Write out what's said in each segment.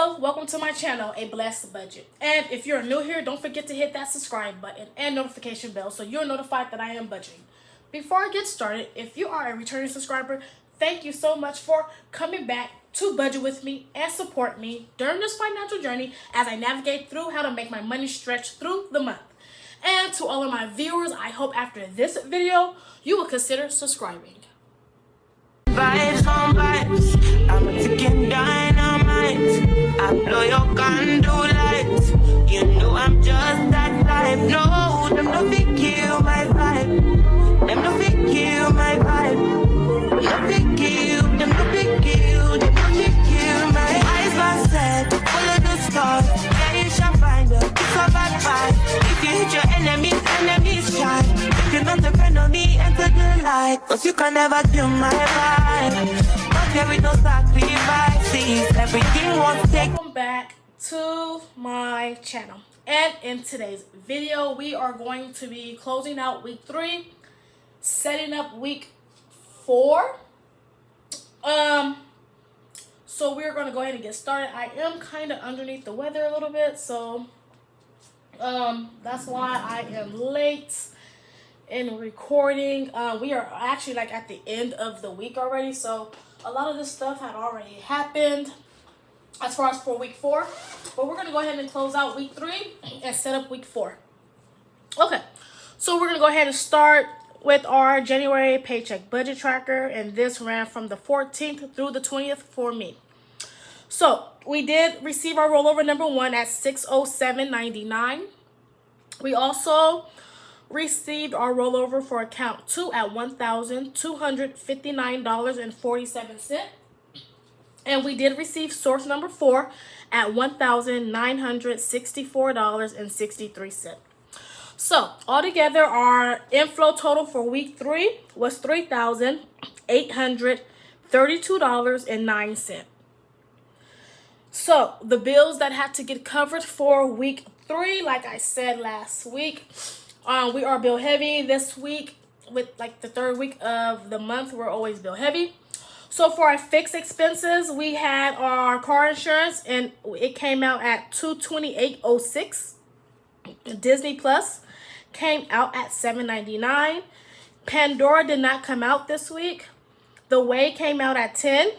Hello, welcome to my channel, A Blessed Budget. And if you're new here, don't forget to hit that subscribe button and notification bell so you're notified that I am budgeting. Before I get started, if you are a returning subscriber, thank you so much for coming back to budget with me and support me during this financial journey as I navigate through how to make my money stretch through the month. And to all of my viewers, I hope after this video, you will consider subscribing. Vibes on vibes, I'm a ticking dynamite. I blow your candle lights. You know I'm just that type. No, them no fit kill my vibe. Them no fit kill my vibe. No fit kill, them no fit kill. Them no fit kill my eyes are set, full of the stars. Yeah, you shall find her. It's a bad vibe. If you hit your enemies shine. If you're not a friend of me, enter the light. Cause you can never kill my vibe. But there is no sacrifices. Everything won't take. Welcome back to my channel. And in today's video, we are going to be closing out week 3, setting up week 4. So we're going to go ahead and get started. I am kind of underneath the weather a little bit, so that's why I am late in recording. We are actually like at the end of the week already, so a lot of this stuff had already happened as far as for week 4, but we're going to go ahead and close out week 3 and set up week 4. Okay, so we're going to go ahead and start with our January paycheck budget tracker, and this ran from the 14th through the 20th for me. So we did receive our rollover number 1 at $607.99. We also received our rollover for account 2 at $1,259.47. And we did receive source number 4 at $1,964.63. So altogether, our inflow total for week 3 was $3,832.09. So the bills that had to get covered for week 3, like I said last week, we are bill heavy this week. With like the 3rd week of the month, we're always bill heavy. So for our fixed expenses, we had our car insurance, and it came out at $228.06. Disney Plus came out at $7.99. Pandora did not come out this week. The Way came out at $10.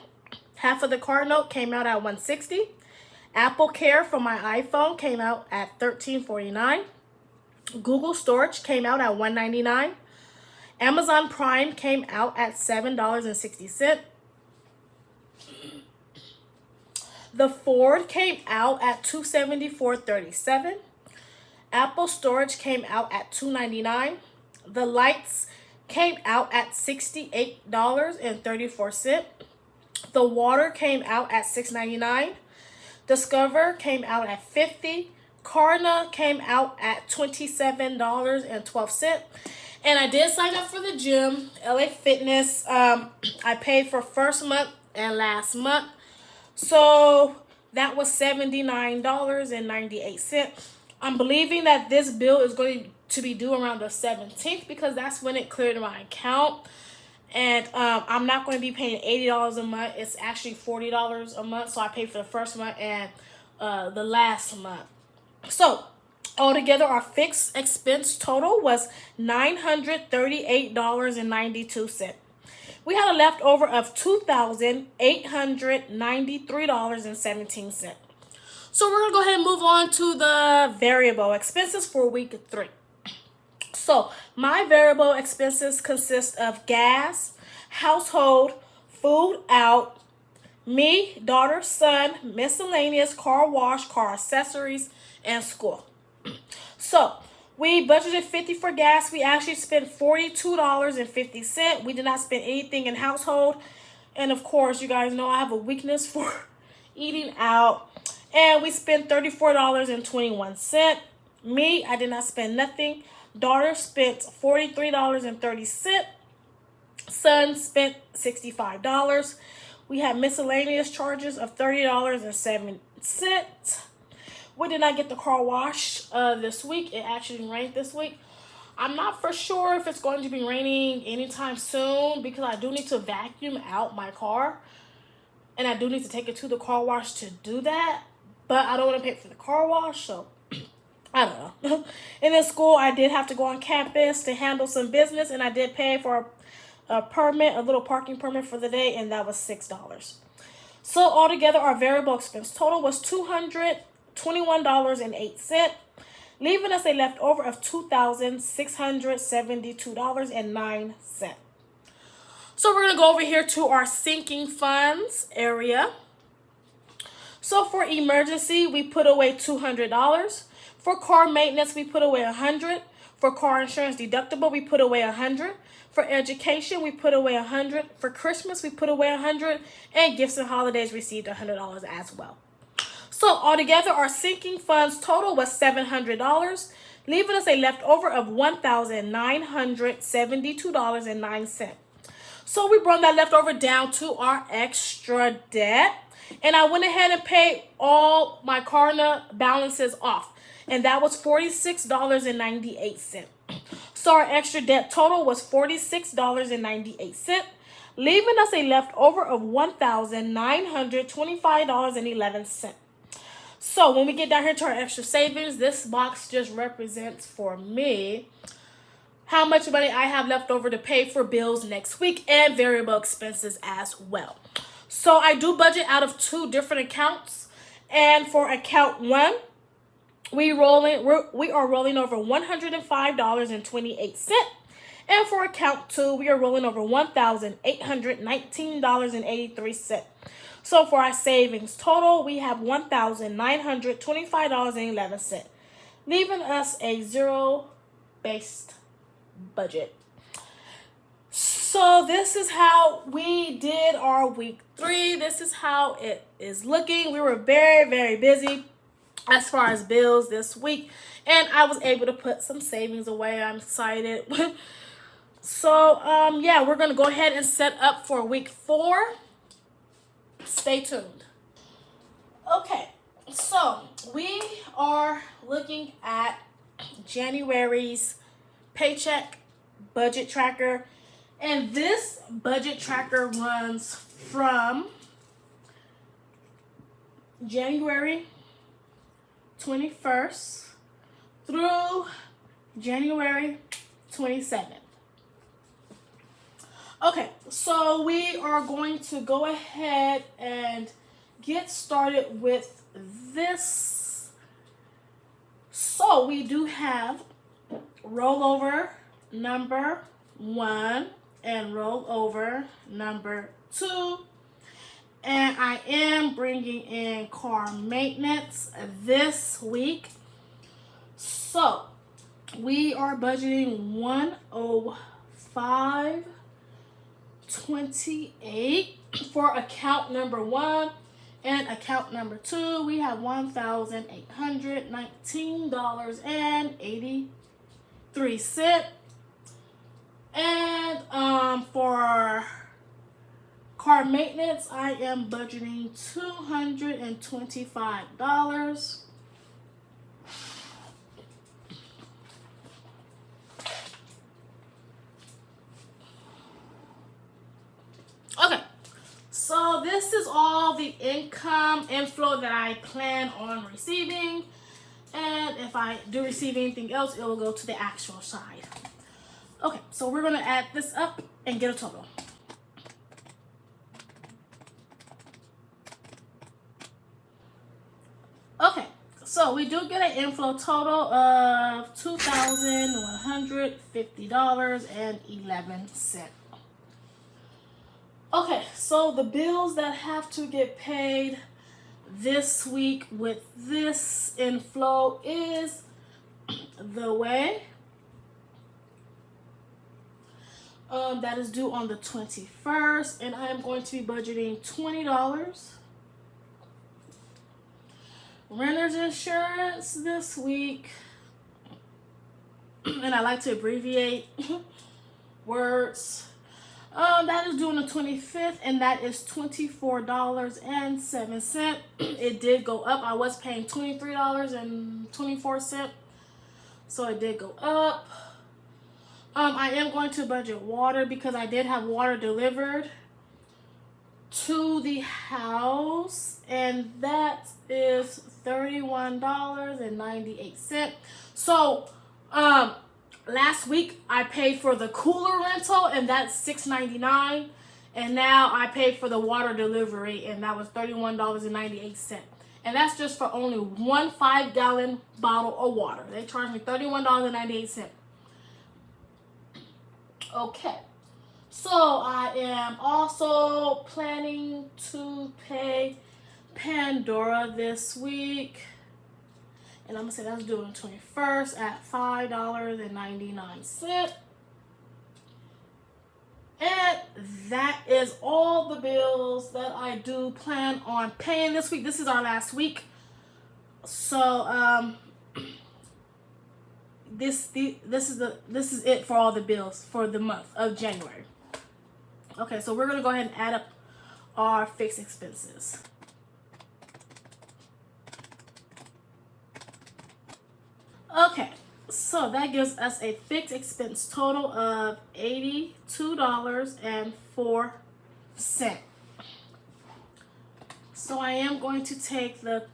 Half of the card note came out at $160. Apple Care for my iPhone came out at $13.49. Google Storage came out at $199. Amazon Prime came out at $7.60. The Ford came out at $274.37. Apple Storage came out at $299. The Lights came out at $68.34. The Water came out at $6.99. Discover came out at $50. Klarna came out at $27.12. And I did sign up for the gym, LA Fitness. I paid for first month and last month. So that was $79.98. I'm believing that this bill is going to be due around the 17th because that's when it cleared my account. And I'm not going to be paying $80 a month. It's actually $40 a month. So I paid for the first month and the last month. So altogether, our fixed expense total was $938.92. We had a leftover of $2,893.17. So we're going to go ahead and move on to the variable expenses for week 3. So my variable expenses consist of gas, household, food out, me, daughter, son, miscellaneous, car wash, car accessories, and school. So we budgeted $50 for gas. We actually spent $42.50. We did not spend anything in household. And of course, you guys know I have a weakness for eating out. And we spent $34.21. Me, I did not spend nothing. Daughter spent $43.30. Son spent $65. We had miscellaneous charges of $30.07. We did not get the car wash this week. It actually rained this week. I'm not for sure if it's going to be raining anytime soon because I do need to vacuum out my car. And I do need to take it to the car wash to do that. but I don't want to pay for the car wash, so I don't know. And in school, I did have to go on campus to handle some business, and I did pay for a permit, a little parking permit for the day, and that was $6. So altogether, our variable expense total was $221.08, leaving us a leftover of $2,672.09. So we're going to go over here to our sinking funds area. So for emergency, we put away $200. For car maintenance, we put away $100. For car insurance deductible, we put away $100. For education, we put away $100. For Christmas, we put away $100. And gifts and holidays received $100 as well. So altogether, our sinking funds total was $700, leaving us a leftover of $1,972.09. So we brought that leftover down to our extra debt. And I went ahead and paid all my Klarna balances off. And that was $46.98. So our extra debt total was $46.98, leaving us a leftover of $1,925.11. So when we get down here to our extra savings, this box just represents for me how much money I have left over to pay for bills next week and variable expenses as well. So I do budget out of 2 different accounts. And for account 1, we are rolling over $105.28. And for account 2, we are rolling over $1,819.83. So for our savings total, we have $1,925.11, leaving us a zero-based budget. So this is how we did our week 3. This is how it is looking. We were very, very busy as far as bills this week, and I was able to put some savings away. I'm excited. So yeah, we're gonna go ahead and set up for week 4. Stay tuned. Okay, so we are looking at January's paycheck budget tracker, and this budget tracker runs from January 21st through January 27th. Okay, so we are going to go ahead and get started with this. So we do have rollover number 1 and rollover number 2. And I am bringing in car maintenance this week. So we are budgeting $105.28 for account number 1, and account number 2 we have $1,819.83. And for car maintenance, I am budgeting $225. Okay, so this is all the income inflow that I plan on receiving. And if I do receive anything else, it will go to the actual side. Okay, so we're going to add this up and get a total. Okay, so we do get an inflow total of $2,150.11. Okay, so the bills that have to get paid this week with this inflow is the way. That is due on the 21st, and I am going to be budgeting $20. Renter's insurance this week, and I like to abbreviate words. That is due on the 25th, and that is $24.07. It did go up. I was paying $23.24, so it did go up. I am going to budget water because I did have water delivered to the house, and that is $31.98. So last week I paid for the cooler rental, and that's $6.99, and now I paid for the water delivery, and that was $31.98. And that's just for only one 5-gallon bottle of water. They charged me $31.98. Okay. So I am also planning to pay Pandora this week. And I'm going to say that's due on the 21st at $5.99. And that is all the bills that I do plan on paying this week. This is our last week. So this is it for all the bills for the month of January. Okay, so we're going to go ahead and add up our fixed expenses. Okay, so that gives us a fixed expense total of $82.04. So I am going to take the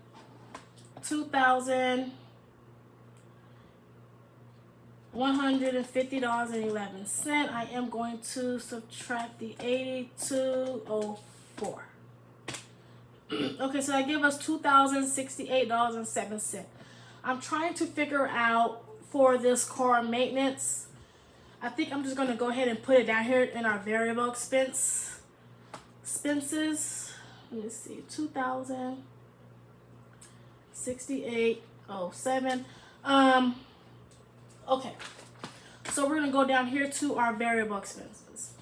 $2,150.11. I am going to subtract the $82.04. Okay, so that gives us $2,068.07. I'm trying to figure out for this car maintenance. I think I'm just going to go ahead and put it down here in our variable expenses. Let me see, $2,068.07. Okay, so we're going to go down here to our variable expenses.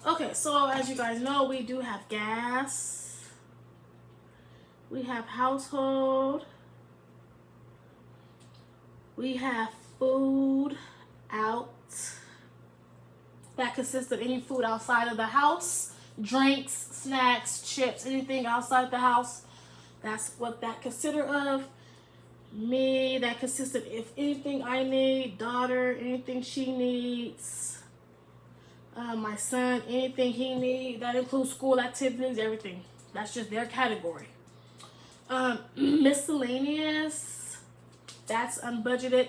Okay, so as you guys know, we do have gas. We have household. We have food out. That consists of any food outside of the house. Drinks, snacks, chips, anything outside the house. That's what that consists of. Me, that consists of if anything I need. Daughter, anything she needs. My son, anything he needs. That includes school activities, everything. That's just their category. Miscellaneous, that's unbudgeted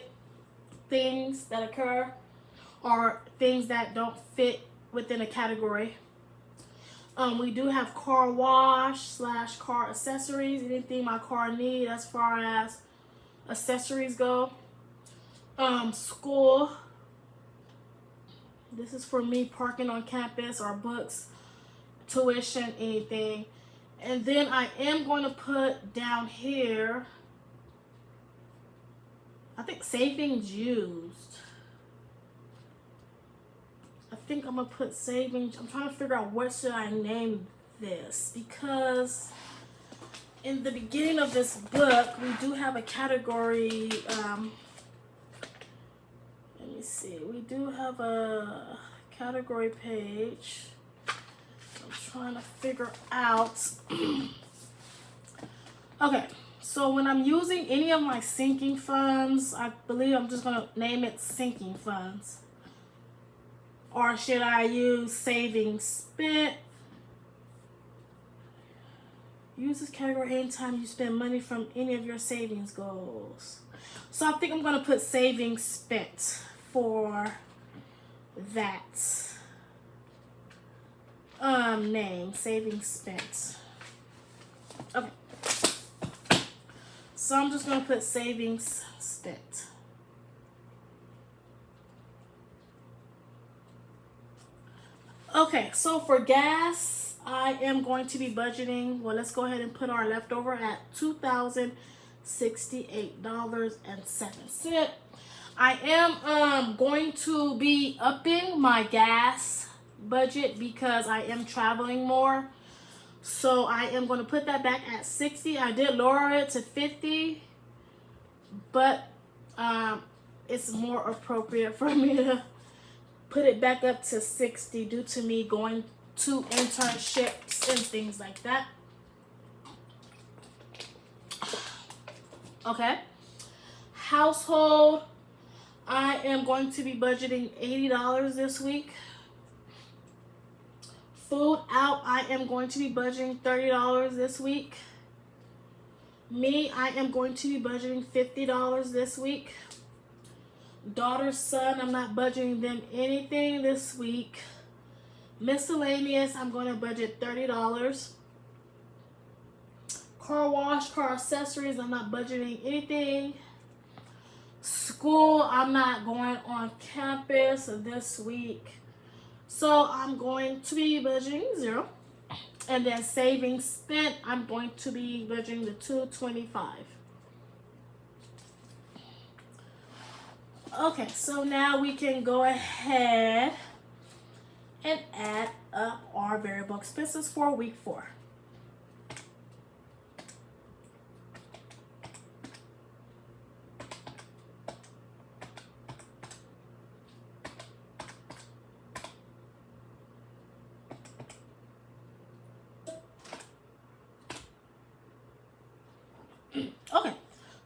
things that occur or things that don't fit within a category. We do have car wash / car accessories, anything my car needs as far as accessories go. School, this is for me parking on campus or books, tuition, anything. And then I am going to put down here, I think savings used. I think I'm going to put savings. I'm trying to figure out what should I name this. Because in the beginning of this book, we do have a category. Let me see. We do have a category page. Trying to figure out. Okay, so when I'm using any of my sinking funds, I believe I'm just going to name it sinking funds. Or should I use savings spent? Use this category anytime you spend money from any of your savings goals. So I think I'm going to put savings spent for that. Name, savings spent. Okay. So I'm just going to put savings spent. Okay, so for gas, I am going to be budgeting. Well, let's go ahead and put our leftover at $2,068.07. I am going to be upping my gas budget because I am traveling more, so I am going to put that back at 60. I did lower it to 50, but it's more appropriate for me to put it back up to 60 due to me going to internships and things like that. Okay, household, I am going to be budgeting $80 this week. Food out, I am going to be budgeting $30 this week. Me, I am going to be budgeting $50 this week. Daughter, son, I'm not budgeting them anything this week. Miscellaneous, I'm going to budget $30. Car wash, car accessories, I'm not budgeting anything. School, I'm not going on campus this week. So I'm going to be budgeting $0. And then savings spent, I'm going to be budgeting the $225. Okay, so now we can go ahead and add up our variable expenses for week 4. Okay,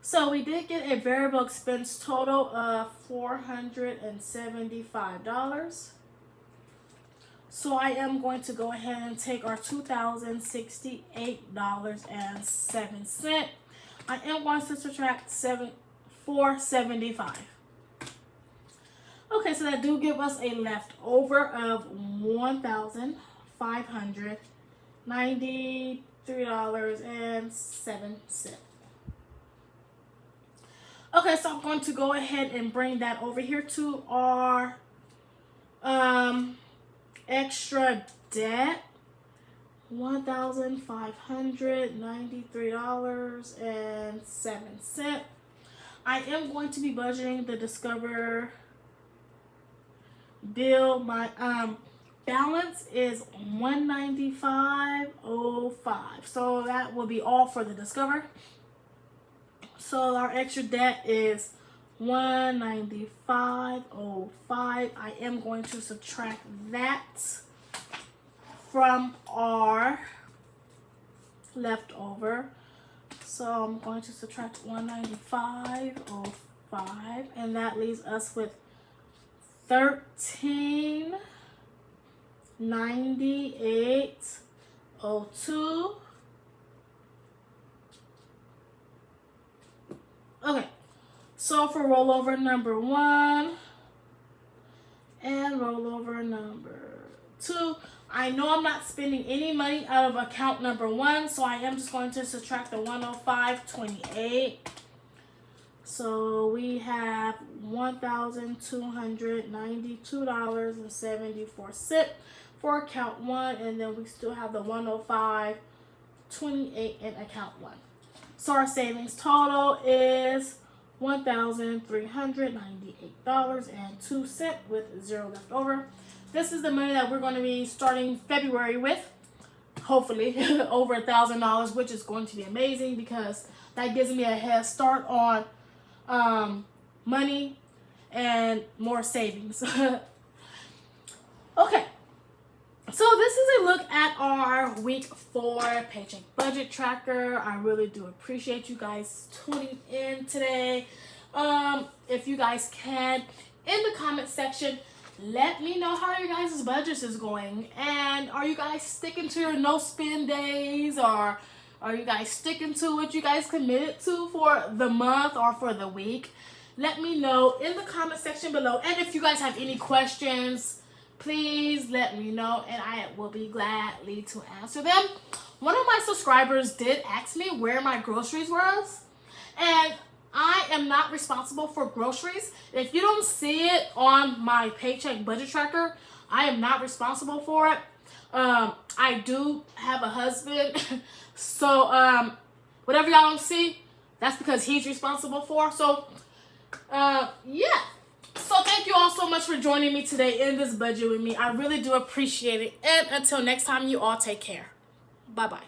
so we did get a variable expense total of $475. So I am going to go ahead and take our $2,068.07. I am going to subtract $475. Okay, so that do give us a leftover of $1,593.07. Okay, so I'm going to go ahead and bring that over here to our extra debt. $1,593.07. I am going to be budgeting the Discover bill. My balance is $195.05. So that will be all for the Discover. So our extra debt is $195.05. I am going to subtract that from our leftover. So I'm going to subtract $195.05, and that leaves us with $1398.02. Okay, so for rollover number 1 and rollover number 2, I know I'm not spending any money out of account number 1, so I am just going to subtract the $105.28. So we have $1,292.74 for account 1, and then we still have the $105.28 in account 1. So our savings total is $1,398.02 with $0 left over. This is the money that we're going to be starting February with. Hopefully over $1,000, which is going to be amazing because that gives me a head start on money and more savings. Okay. So this is a look at our week 4 paycheck budget tracker. I really do appreciate you guys tuning in today. If you guys can, in the comment section, let me know how your guys' budgets is going. And are you guys sticking to your no spend days, or are you guys sticking to what you guys committed to for the month or for the week? Let me know in the comment section below. And if you guys have any questions, please let me know, and I will be gladly to answer them. One of my subscribers did ask me where my groceries was, and I am not responsible for groceries. If you don't see it on my paycheck budget tracker, I am not responsible for it. I do have a husband, so whatever y'all don't see, that's because he's responsible for. So yeah. So thank you all so much for joining me today in this budget with me. I really do appreciate it. And until next time, you all take care. Bye-bye.